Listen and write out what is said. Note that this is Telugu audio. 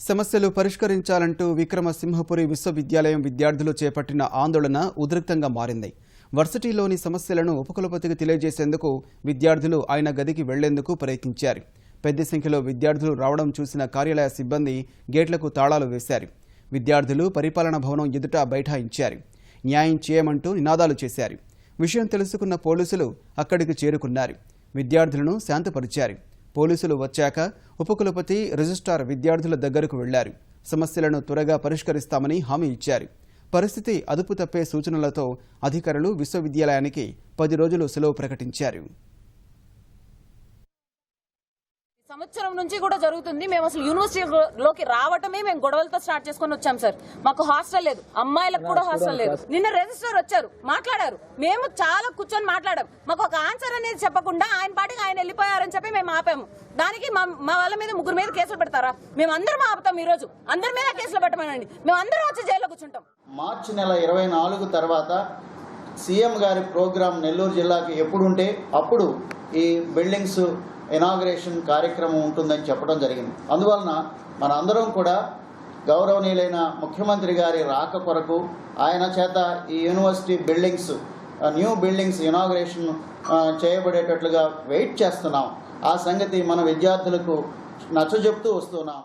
సమస్యలు పరిష్కరించాలంటూ విక్రమసింహపురి విశ్వవిద్యాలయం విద్యార్థులు చేపట్టిన ఆందోళన ఉద్రిక్తంగా మారింది. వర్సిటీలోని సమస్యలను ఉపకులపతికి తెలియజేసేందుకు విద్యార్థులు ఆయన గదికి వెళ్లేందుకు ప్రయత్నించారు. పెద్ద సంఖ్యలో విద్యార్థులు రావడం చూసిన కార్యాలయ సిబ్బంది గేట్లకు తాళాలు వేశారు. విద్యార్థులు పరిపాలనా భవనం ఎదుట బైఠాయించారు. న్యాయం చేయమంటూ నినాదాలు చేశారు. విషయం తెలుసుకున్న పోలీసులు అక్కడికి చేరుకున్నారు. విద్యార్థులను శాంతపరిచారు. పోలీసులు వచ్చాక ఉపకులపతి రిజిస్ట్రార్ విద్యార్థుల దగ్గరకు వెళ్లారు. సమస్యలను త్వరగా పరిష్కరిస్తామని హామీ ఇచ్చారు. పరిస్థితి అదుపు తప్పే సూచనలతో అధికారులు విశ్వవిద్యాలయానికి 10 రోజులు సెలవు ప్రకటించారు. సంవత్సరం నుంచి కూడా జరుగుతుంది. మేము అసలు యూనివర్సిటీలోకి రావటమే మేము గొడవలతో స్టార్ట్ చేసుకుని వచ్చాం సార్. మాకు హాస్టల్ లేదు, అమ్మాయిలకు కూడా హాస్టల్ లేదు. నిన్న రిజిస్టర్ వచ్చారు, మాట్లాడారు. మేము చాలా కూర్చొని మాట్లాడాం. మాకు ఒక ఆన్సర్ అనేది చెప్పకుండా ఆయన పాటికి ఆయన వెళ్ళిపోయారని చెప్పి మేము ఆపాము. దానికి మా వాళ్ళ మీద 3 మీద కేసులు పెడతారా? మేము అందరం ఆపుతాం. ఈ రోజు అందరి మీద కేసులు పెట్టమనండి. మేము అందరం వచ్చి జైల్లో కూర్చుంటాం. మార్చి నెల 24 తర్వాత సీఎం గారి ప్రోగ్రాం నెల్లూరు జిల్లాకి ఎప్పుడుంటే అప్పుడు ఈ బిల్డింగ్స్ ఇనాగ్రేషన్ కార్యక్రమం ఉంటుందని చెప్పడం జరిగింది. అందువలన మనందరం కూడా గౌరవనీయులైన ముఖ్యమంత్రి గారి రాక కొరకు ఆయన చేత ఈ university buildings new buildings inauguration చేయబడేటట్లుగా వెయిట్ చేస్తున్నాం. ఆ సంగతి మన విద్యార్థులకు నచ్చజెప్తూ వస్తున్నాం.